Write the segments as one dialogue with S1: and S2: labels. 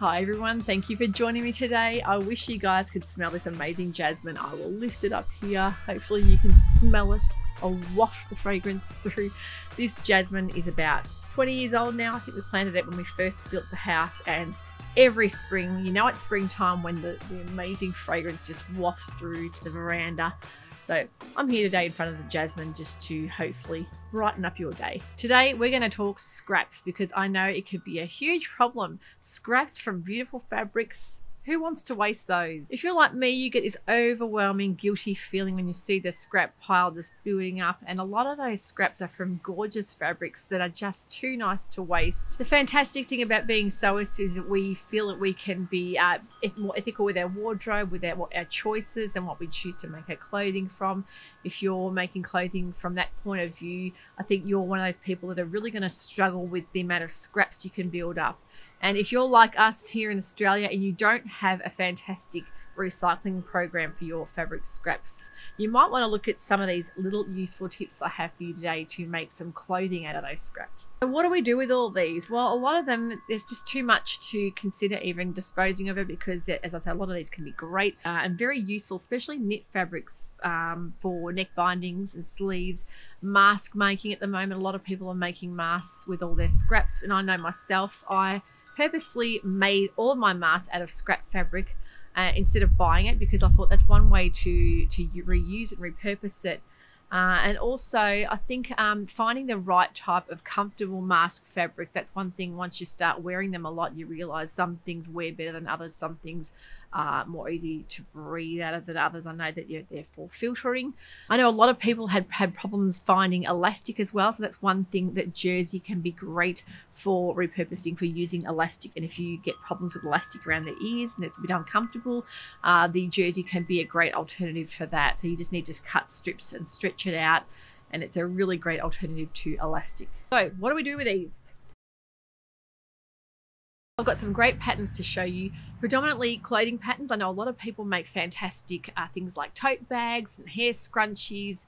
S1: Hi everyone, thank you for joining me today. I wish you guys could smell this amazing jasmine. I will lift it up here. Hopefully you can smell it. I'll waft the fragrance through. This jasmine is about 20 years old now. I think we planted it when we first built the house, and every spring, you know it's springtime when the amazing fragrance just wafts through to the veranda. So I'm here today in front of the jasmine just to hopefully brighten up your day. Today we're going to talk scraps because I know it could be a huge problem. Scraps from beautiful fabrics. Who wants to waste those? If you're like me, you get this overwhelming guilty feeling when you see the scrap pile just building up, and a lot of those scraps are from gorgeous fabrics that are just too nice to waste. The fantastic thing about being sewists is that we feel that we can be more ethical with our wardrobe, with our choices and what we choose to make our clothing from. If you're making clothing from that point of view, I think you're one of those people that are really going to struggle with the amount of scraps you can build up. And if you're like us here in Australia and you don't have a fantastic recycling program for your fabric scraps, you might want to look at some of these little useful tips I have for you today to make some clothing out of those scraps. So what do we do with all these? Well, a lot of them, there's just too much to consider even disposing of it because, as I said, a lot of these can be great and very useful, especially knit fabrics for neck bindings and sleeves. Mask making at the moment, a lot of people are making masks with all their scraps, and I know myself, I purposefully made all of my masks out of scrap fabric instead of buying it, because I thought that's one way to reuse and repurpose it. And also I think finding the right type of comfortable mask fabric, that's one thing. Once you start wearing them a lot, you realize some things wear better than others, some things are more easy to breathe out of than others. I know that they're for filtering. I know a lot of people had problems finding elastic as well, so that's one thing that jersey can be great for repurposing, for using elastic. And if you get problems with elastic around the ears and it's a bit uncomfortable, the jersey can be a great alternative for that. So you just need to cut strips and stretch it out, and it's a really great alternative to elastic. So what do we do with these? I've got some great patterns to show you, predominantly clothing patterns. I know a lot of people make fantastic things like tote bags and hair scrunchies,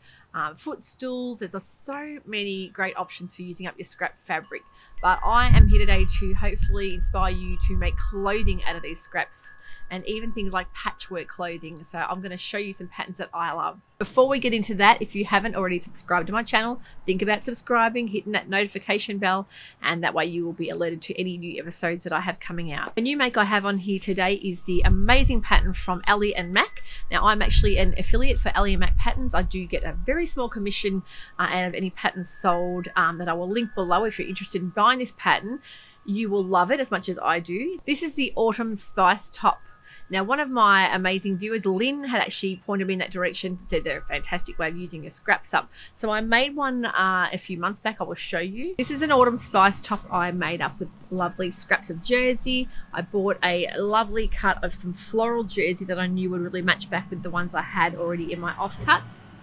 S1: footstools. There's so many great options for using up your scrap fabric. But I am here today to hopefully inspire you to make clothing out of these scraps, and even things like patchwork clothing. So I'm going to show you some patterns that I love. Before we get into that, if you haven't already subscribed to my channel, think about subscribing, hitting that notification bell, and that way you will be alerted to any new episodes that I have coming out. The new make I have on here today is the amazing pattern from Ellie and Mac. Now, I'm actually an affiliate for Ellie and Mac patterns. I do get a very small commission out of any patterns sold that I will link below. If you're interested in buying this pattern, you will love it as much as I do. This is the Autumn Spice top. Now, one of my amazing viewers, Lynn, had actually pointed me in that direction and said they're a fantastic way of using your scraps up. So I made one a few months back. I will show you. This is an Autumn Spice top I made up with lovely scraps of jersey. I bought a lovely cut of some floral jersey that I knew would really match back with the ones I had already in my offcuts.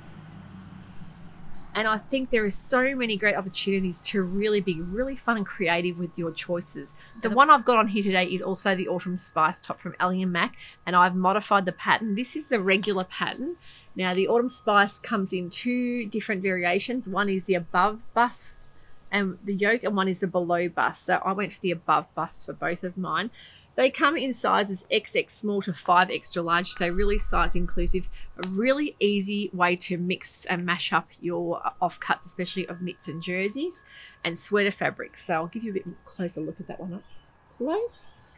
S1: And I think there is so many great opportunities to really be really fun and creative with your choices. The one I've got on here today is also the Autumn Spice top from Ellie and Mac, and I've modified the pattern. This is the regular pattern. Now, the Autumn Spice comes in two different variations. One is the above bust and the yoke, and one is the below bust. So I went for the above bust for both of mine. They come in sizes XX small to 5 extra large, so really size inclusive. A really easy way to mix and mash up your offcuts, especially of knits and jerseys and sweater fabrics. So I'll give you a bit closer look at that one up close,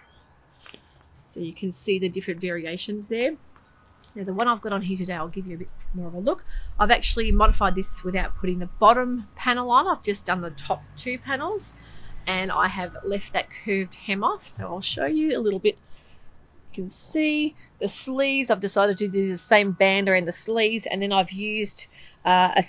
S1: so you can see the different variations there. Now, the one I've got on here today, I'll give you a bit more of a look. I've actually modified this without putting the bottom panel on. I've just done the top two panels, and I have left that curved hem off. So I'll show you a little bit. You can see the sleeves. I've decided to do the same band around the sleeves, and then I've used a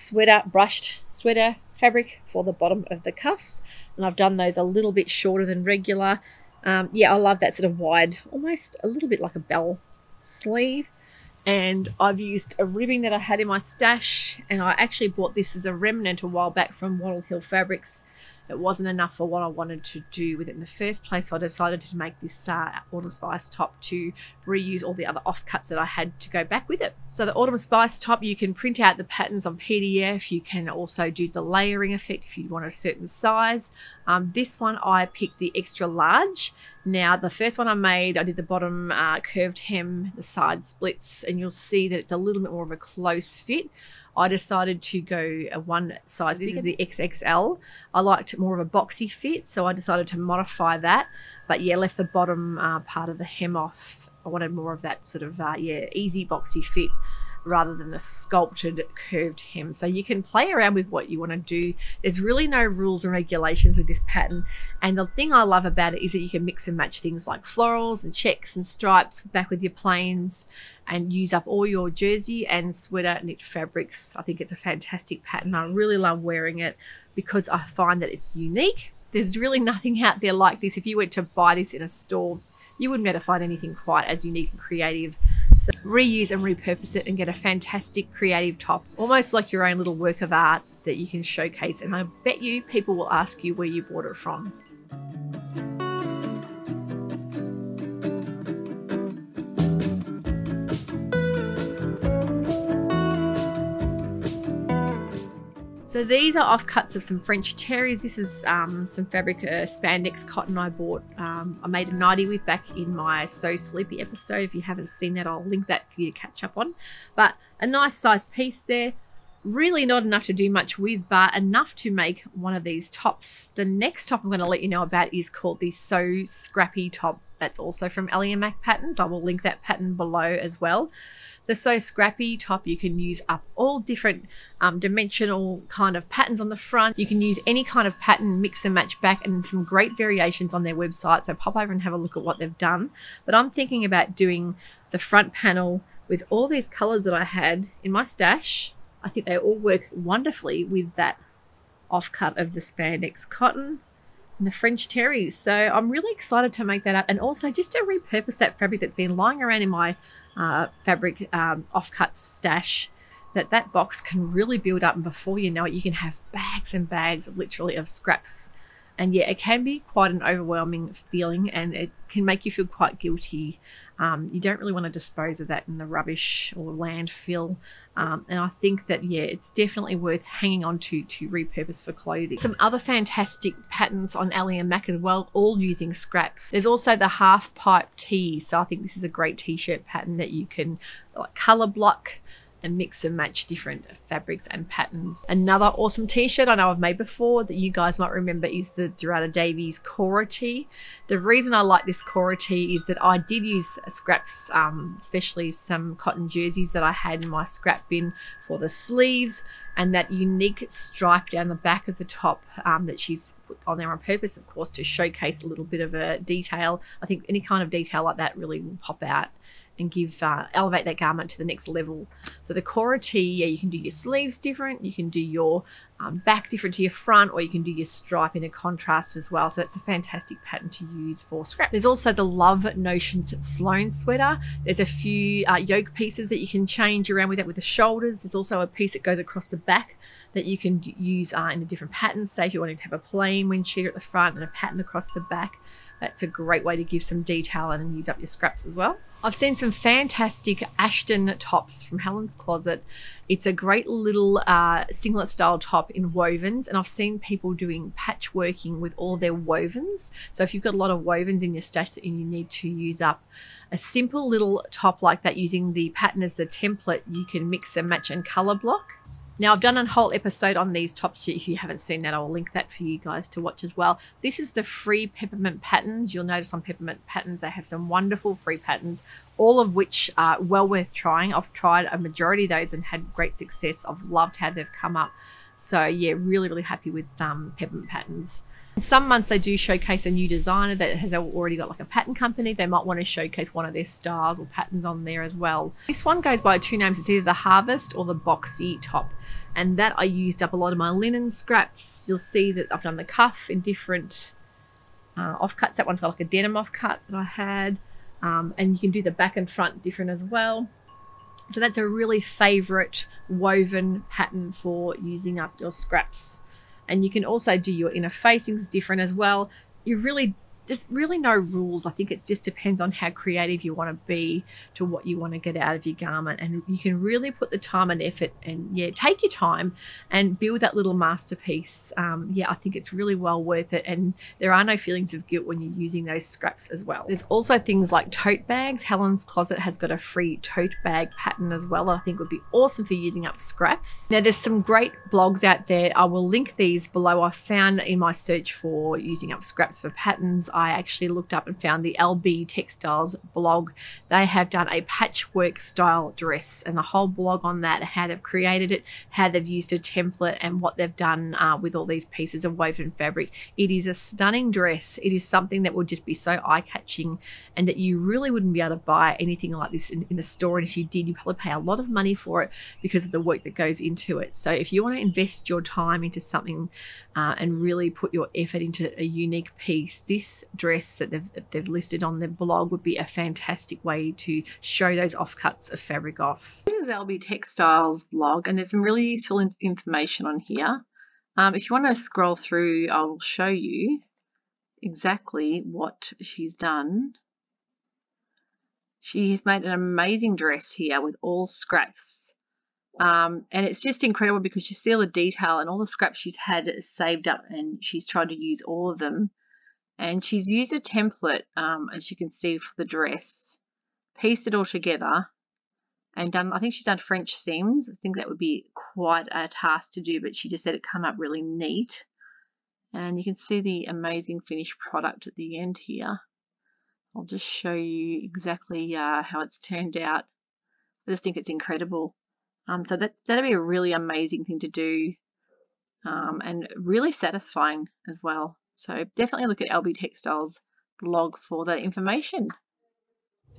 S1: brushed sweater fabric for the bottom of the cuffs, and I've done those a little bit shorter than regular. Yeah, I love that sort of wide, almost a little bit like a bell sleeve. And I've used a ribbing that I had in my stash, and I actually bought this as a remnant a while back from Wattle Hill Fabrics. it wasn't enough for what I wanted to do with it in the first place. So I decided to make this Autumn Spice top to reuse all the other offcuts that I had to go back with it. So the Autumn Spice top, you can print out the patterns on PDF. You can also do the layering effect if you want a certain size. This one I picked the extra large. Now the first one I made, I did the bottom curved hem, the side splits, and you'll see that it's a little bit more of a close fit. I decided to go one size. This is the XXL. I liked more of a boxy fit, so I decided to modify that. But yeah, left the bottom part of the hem off. I wanted more of that sort of easy boxy fit rather than the sculpted curved hem. So you can play around with what you want to do. There's really no rules and regulations with this pattern, and the thing I love about it is that you can mix and match things like florals and checks and stripes back with your plains and use up all your jersey and sweater knit fabrics. I think it's a fantastic pattern. I really love wearing it because I find that it's unique. There's really nothing out there like this. If you went to buy this in a store, you wouldn't be able to find anything quite as unique and creative. So reuse and repurpose it and get a fantastic creative top, almost like your own little work of art that you can showcase. And I bet you people will ask you where you bought it from. So these are offcuts of some French terries. This is some fabric spandex cotton I bought. I made a nightie with back in my So Sleepy episode. If you haven't seen that, I'll link that for you to catch up on. But a nice size piece there. Really not enough to do much with, but enough to make one of these tops. The next top I'm going to let you know about is called the So Scrappy top. That's also from Ellie and Mac Patterns. I will link that pattern below as well. The So Scrappy top, you can use up all different dimensional kind of patterns on the front. You can use any kind of pattern, mix and match back, and some great variations on their website. So pop over and have a look at what they've done. But I'm thinking about doing the front panel with all these colors that I had in my stash. I think they all work wonderfully with that offcut of the spandex cotton and the French terries. So I'm really excited to make that up, and also just to repurpose that fabric that's been lying around in my fabric offcuts stash. That box can really build up, and before you know it, you can have bags and bags literally of scraps. And yeah, it can be quite an overwhelming feeling, and it can make you feel quite guilty. You don't really want to dispose of that in the rubbish or landfill. And I think that, yeah, it's definitely worth hanging on to repurpose for clothing. Some other fantastic patterns on Ellie and Mac as well, all using scraps. There's also the half pipe tee. So I think this is a great t-shirt pattern that you can like color block and mix and match different fabrics and patterns. Another awesome t-shirt I know I've made before that you guys might remember is the Dhurata Davies Cora tee. The reason I like this Cora tee is that I did use scraps, especially some cotton jerseys that I had in my scrap bin for the sleeves, and that unique stripe down the back of the top that she's put on there on purpose, of course, to showcase a little bit of a detail. I think any kind of detail like that really will pop out and give elevate that garment to the next level. So the Cora tee, yeah, you can do your sleeves different, you can do your back different to your front, or you can do your stripe in a contrast as well. So that's a fantastic pattern to use for scrap. There's also the Love Notions Sloane sweater. There's a few yoke pieces that you can change around with that with the shoulders. There's also a piece that goes across the back that you can use in a different pattern. Say if you're wanting to have a plain wind sheeter at the front and a pattern across the back. That's a great way to give some detail and use up your scraps as well. I've seen some fantastic Ashton tops from Helens Closet. It's a great little singlet style top in wovens, and I've seen people doing patchworking with all their wovens. So if you've got a lot of wovens in your stash that you need to use up, a simple little top like that using the pattern as the template, you can mix and match and color block. Now, I've done a whole episode on these tops, so if you haven't seen that, I'll link that for you guys to watch as well. This is the free peppermint patterns. You'll notice on peppermint patterns, they have some wonderful free patterns, all of which are well worth trying. I've tried a majority of those and had great success. I've loved how they've come up. So yeah, really, really happy with peppermint patterns. Some months they do showcase a new designer that has already got like a pattern company. They might want to showcase one of their styles or patterns on there as well. This one goes by two names. It's either the Harvest or the Boxy top. And that I used up a lot of my linen scraps. You'll see that I've done the cuff in different offcuts. That one's got like a denim offcut that I had. And you can do the back and front different as well. So that's a really favourite woven pattern for using up your scraps. And you can also do your inner facings different as well. There's really no rules. I think it just depends on how creative you want to be to what you want to get out of your garment. And you can really put the time and effort and, yeah, take your time and build that little masterpiece. Yeah, I think it's really well worth it. And there are no feelings of guilt when you're using those scraps as well. There's also things like tote bags. Helen's Closet has got a free tote bag pattern as well. I think would be awesome for using up scraps. Now, there's some great blogs out there. I will link these below. I found in my search for using up scraps for patterns, I actually looked up and found the LB Textiles blog. They have done a patchwork style dress and the whole blog on that, how they've created it, how they've used a template and what they've done with all these pieces of woven fabric. It is a stunning dress. It is something that will just be so eye-catching and that you really wouldn't be able to buy anything like this in the store. And if you did, you probably pay a lot of money for it because of the work that goes into it. So if you want to invest your time into something and really put your effort into a unique piece, this dress that they've listed on their blog would be a fantastic way to show those offcuts of fabric off. This is LB Textiles blog, and there's some really useful information on here. If you want to scroll through, I'll show you exactly what she's done. She has made an amazing dress here with all scraps. And it's just incredible because you see all the detail and all the scraps she's had saved up, and she's tried to use all of them. And she's used a template, as you can see, for the dress, pieced it all together and done, I think she's done French seams. I think that would be quite a task to do, but she just said it come up really neat. And you can see the amazing finished product at the end here. I'll just show you exactly how it's turned out. I just think it's incredible. So that'd be a really amazing thing to do and really satisfying as well. So definitely look at LB Textiles blog for that information.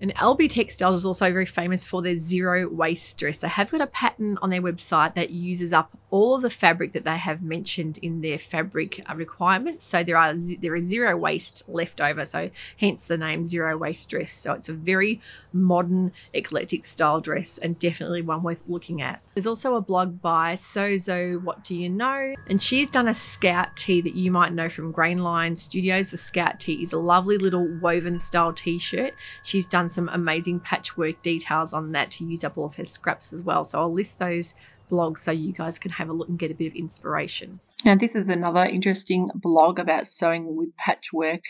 S1: And LB Textiles is also very famous for their zero waste dress. They have got a pattern on their website that uses up all of the fabric that they have mentioned in their fabric requirements. So there is zero waste left over. So hence the name zero waste dress. So it's a very modern, eclectic style dress and definitely one worth looking at. There's also a blog by Sozo What Do You Know? And she's done a Scout tee that you might know from Grainline Studios. The Scout tee is a lovely little woven style t-shirt. She's done some amazing patchwork details on that to use up all of her scraps as well. So I'll list those blogs so you guys can have a look and get a bit of inspiration. Now this is another interesting blog about sewing with patchwork.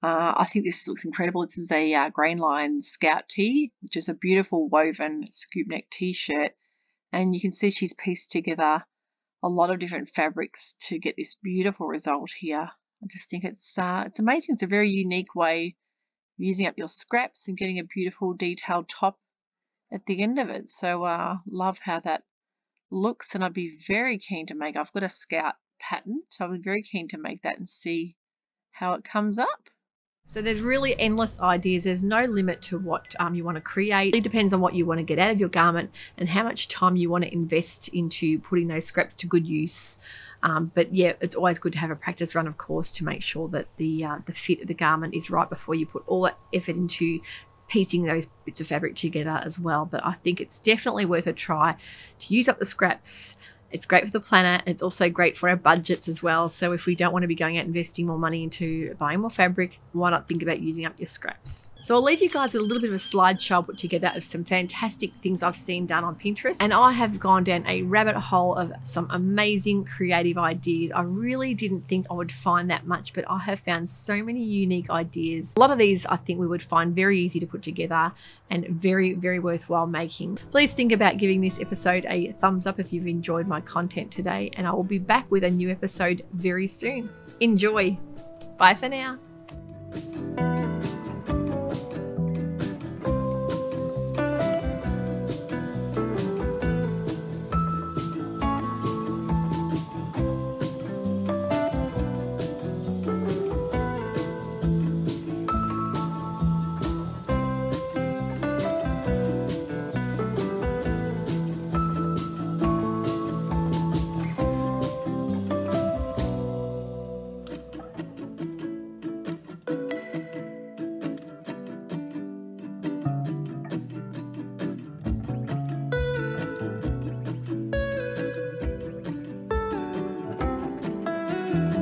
S1: I think this looks incredible. This is a Grainline Scout tee, which is a beautiful woven scoop neck t-shirt, and you can see she's pieced together a lot of different fabrics to get this beautiful result here. I just think it's amazing. It's a very unique way using up your scraps and getting a beautiful detailed top at the end of it. So love how that looks, and I'd be very keen to make, I've got a Scout pattern, so I'd be very keen to make that and see how it comes up. So there's really endless ideas. There's no limit to what you want to create. It depends on what you want to get out of your garment and how much time you want to invest into putting those scraps to good use. But yeah, it's always good to have a practice run, of course, to make sure that the fit of the garment is right before you put all that effort into piecing those bits of fabric together as well. But I think it's definitely worth a try to use up the scraps. It's great for the planet. It's also great for our budgets as well. So if we don't want to be going out investing more money into buying more fabric, why not think about using up your scraps? So I'll leave you guys with a little bit of a slideshow I put together of some fantastic things I've seen done on Pinterest. And I have gone down a rabbit hole of some amazing creative ideas. I really didn't think I would find that much, but I have found so many unique ideas. A lot of these I think we would find very easy to put together and very, very worthwhile making. Please think about giving this episode a thumbs up if you've enjoyed my content today, and I will be back with a new episode very soon. Enjoy. Bye for now. you.